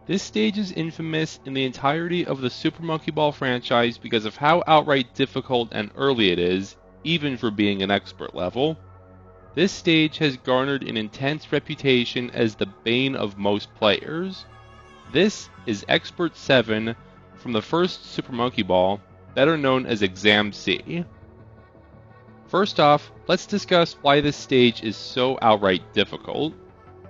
This stage is infamous in the entirety of the Super Monkey Ball franchise because of how outright difficult and early it is, even for being an expert level. This stage has garnered an intense reputation as the bane of most players. This is Expert 7 from the first Super Monkey Ball, better known as Exam C. First off, let's discuss why this stage is so outright difficult.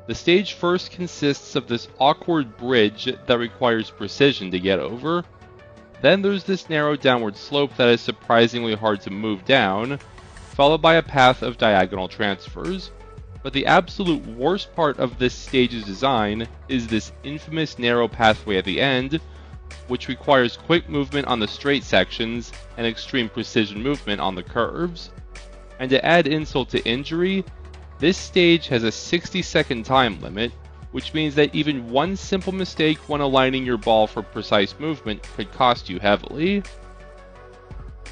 The stage first consists of this awkward bridge that requires precision to get over. Then there's this narrow downward slope that is surprisingly hard to move down, followed by a path of diagonal transfers. But the absolute worst part of this stage's design is this infamous narrow pathway at the end, which requires quick movement on the straight sections and extreme precision movement on the curves. And to add insult to injury, this stage has a 60-second time limit, which means that even one simple mistake when aligning your ball for precise movement could cost you heavily.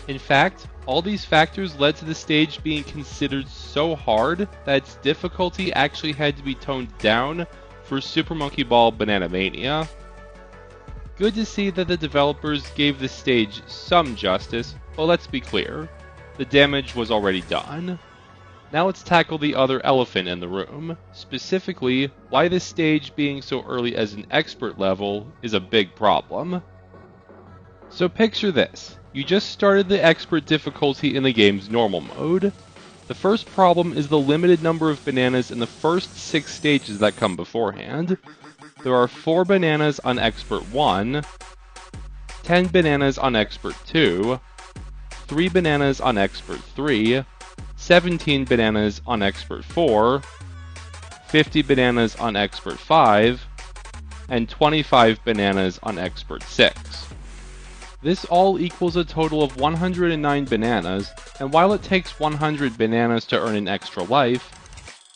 In fact, all these factors led to the stage being considered so hard that its difficulty actually had to be toned down for Super Monkey Ball Banana Mania. Good to see that the developers gave this stage some justice, but let's be clear, the damage was already done. Now let's tackle the other elephant in the room, specifically why this stage being so early as an expert level is a big problem. So picture this, you just started the expert difficulty in the game's normal mode. The first problem is the limited number of bananas in the first 6 stages that come beforehand. There are 4 bananas on Expert 1, 10 bananas on Expert 2, 3 bananas on Expert 3, 17 bananas on Expert 4, 50 bananas on Expert 5, and 25 bananas on Expert 6. This all equals a total of 109 bananas, and while it takes 100 bananas to earn an extra life,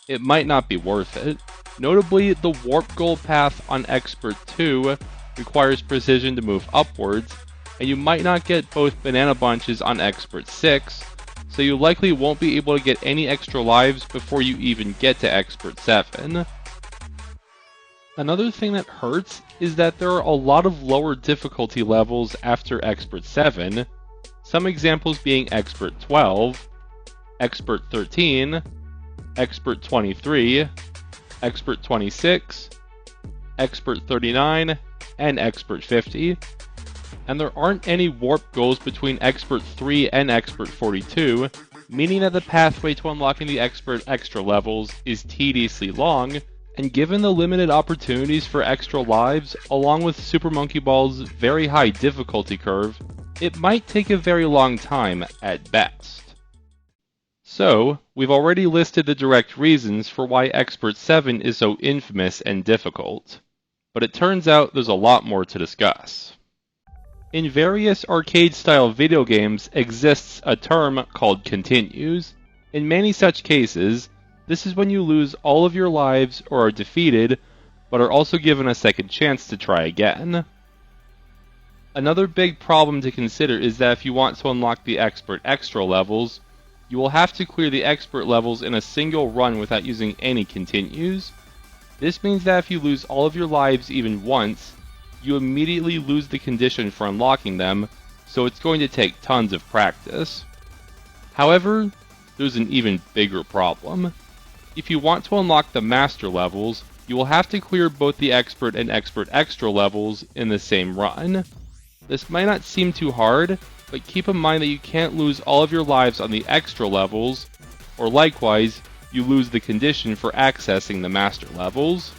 it might not be worth it. Notably, the Warp Goal path on Expert 2 requires precision to move upwards, and you might not get both banana bunches on Expert 6, so you likely won't be able to get any extra lives before you even get to Expert 7. Another thing that hurts is that there are a lot of lower difficulty levels after Expert 7, some examples being Expert 12, Expert 13, Expert 23, Expert 26, Expert 39, and Expert 50. And there aren't any warp goals between Expert 3 and Expert 42, meaning that the pathway to unlocking the Expert extra levels is tediously long, and given the limited opportunities for extra lives, along with Super Monkey Ball's very high difficulty curve, it might take a very long time at best. So, we've already listed the direct reasons for why Expert 7 is so infamous and difficult, but it turns out there's a lot more to discuss. In various arcade-style video games exists a term called continues. In many such cases, this is when you lose all of your lives or are defeated, but are also given a second chance to try again. Another big problem to consider is that if you want to unlock the Expert extra levels, you will have to clear the Expert levels in a single run without using any continues. This means that if you lose all of your lives even once, you immediately lose the condition for unlocking them, so it's going to take tons of practice. However, there's an even bigger problem. If you want to unlock the Master levels, you will have to clear both the Expert and Expert Extra levels in the same run. This might not seem too hard, but keep in mind that you can't lose all of your lives on the Extra levels, or likewise, you lose the condition for accessing the Master levels.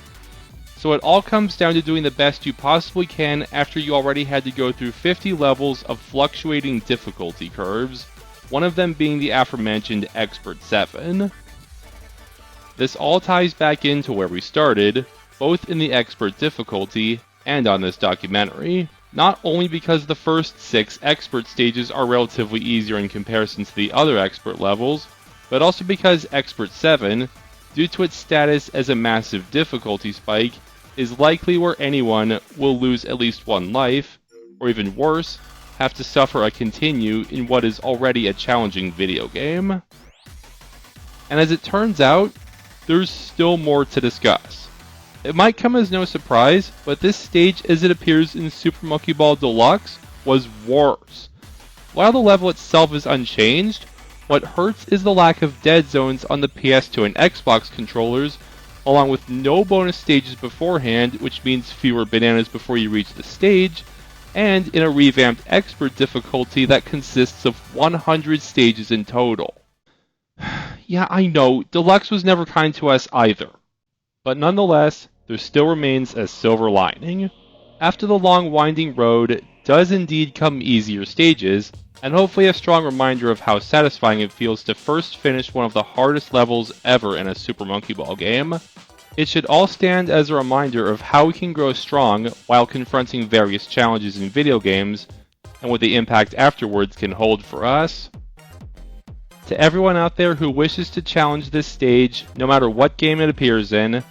So it all comes down to doing the best you possibly can after you already had to go through 50 levels of fluctuating difficulty curves, one of them being the aforementioned Expert 7. This all ties back into where we started, both in the Expert difficulty and on this documentary, not only because the first 6 Expert stages are relatively easier in comparison to the other Expert levels, but also because Expert 7, due to its status as a massive difficulty spike, is likely where anyone will lose at least one life, or even worse, have to suffer a continue in what is already a challenging video game. And as it turns out, there's still more to discuss. It might come as no surprise, but this stage as it appears in Super Monkey Ball Deluxe was worse. While the level itself is unchanged, what hurts is the lack of dead zones on the PS2 and Xbox controllers, along with no bonus stages beforehand, which means fewer bananas before you reach the stage, and in a revamped expert difficulty that consists of 100 stages in total. Yeah, I know, Deluxe was never kind to us either. But nonetheless, there still remains a silver lining. After the long winding road does indeed come easier stages, and hopefully a strong reminder of how satisfying it feels to first finish one of the hardest levels ever in a Super Monkey Ball game. It should all stand as a reminder of how we can grow strong while confronting various challenges in video games, and what the impact afterwards can hold for us. To everyone out there who wishes to challenge this stage, no matter what game it appears in,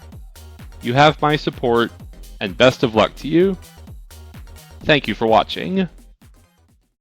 you have my support, and best of luck to you. Thank you for watching.